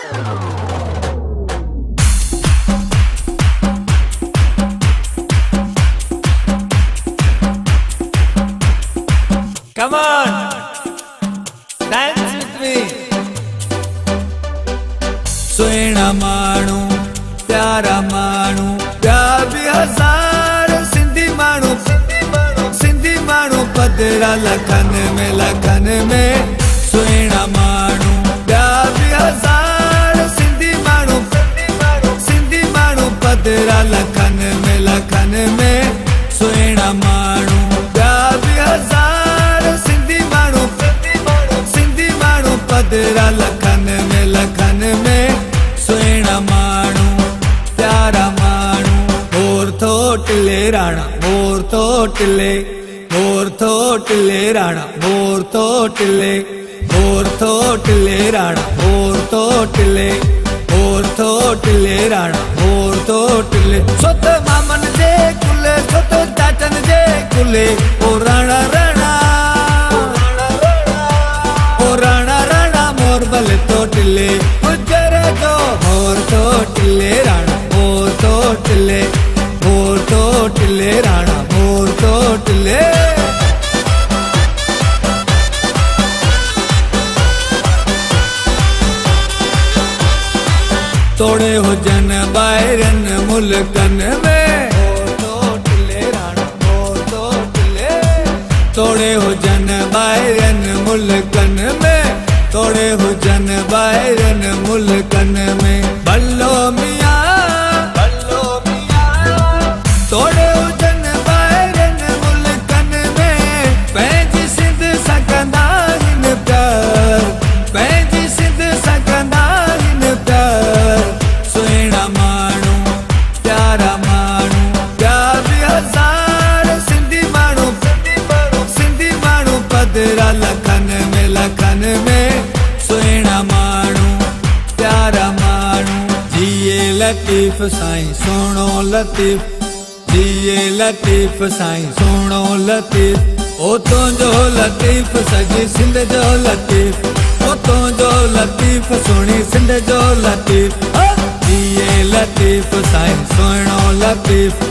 Come on, dance with me. सुहिणा माण्हू प्यारा माण्हू ॿिया बि हज़ार सिंधी माण्हू पधरा लखनि में सुहिणा माण्हू ॿिया बि हज़ार सिंधी माण्हू पधरा लखनि में सुहिणा माण्हू ॿिया बि हज़ार सिंधी माण्हू पधरा लखनि में सुहिणा माण्हू प्यारा माण्हू मोर थो टिले राणा मोर थो टिले राणा मोर थो टिले राणा मोर थो टिले राणा मोर थो टिले सोत मामन जे कुले सोत चाचन जे कुले ओ राणा मोर भले तो टिले गुजरे तो मोर तो टिले राणा मोर तो टिले राणा मोर तो टिले तोड़े हुजन ॿाहिरन मुल्कन में तोड़े हुजन ॿाहिरन मुल्कन में भलो मियां तोड़े हुजन ॿाहिरन मुल्कन में पंहिंजी सिंध सकंदा आहिनि प्यार पंहिंजी सिंध सकंदा आहिनि प्यार सुहिणा माण्हू प्यारा माण्हू ॿिया बि हज़ार सिंधी माण्हू पधरा लखनि में सुहिणा माण्हू प्यारा माण्हू जिए लतीफ़ साईं सोणो लतीफ़ जिए लतीफ़ साईं सोणो लतीफ़ ओ तुंहिंजो लतीफ़ सॼी सिंध जो लतीफ़ ओ तुंहिंजो लतीफ़ सुहिणी सिंध जो लतीफ़ जिए लतीफ़ साईं सोणो लतीफ़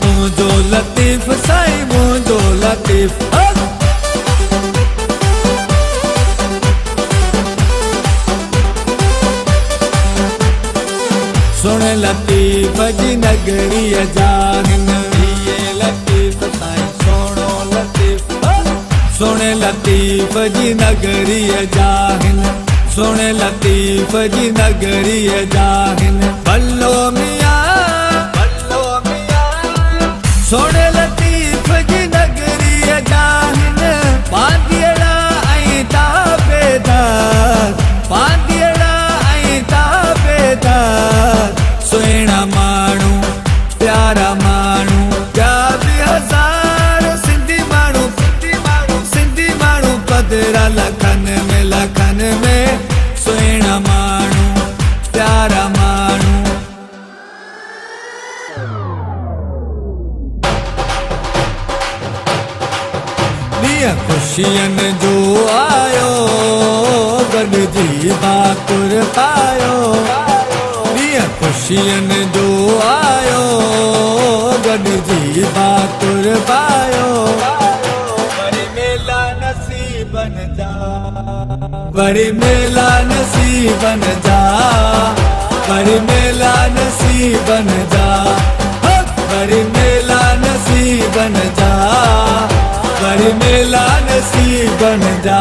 तुंहिंजो लतीफ़ साईं मुंहिंजो लतीफ़ सुन लतीफ़ जी नगरीअ जा हिन लतीफ़ साईं सोणो लतीफ़ सुन लतीफ़ जी नगरीअ जा हिन सुन लतीफ़ जी नगरीअ जा हिन भलो मियां सुन लतीफ़ जी नगरीअ जा हिन पांदियड़ा ऐं ताबेदार पांदियड़ा ऐं ताबेदार सुहिणा माण्हू प्यारा माण्हू ॿिया बि हज़ार सिंधी माण्हू पधरा लखनि में सुहिणा माण्हू प्यारा माण्हू ॾींहुं ख़ुशियनि जो आयो गॾिजी भाकुर पायो ख़ुशियनि जो आयो गॾिजी भाकुर पायो वरी मेला नसीबनि जा वरी मेला नसीबनि जा वरी मेला नसीबनि जा वरी मेला नसीबनि जा वरी मेला नसीबनि जा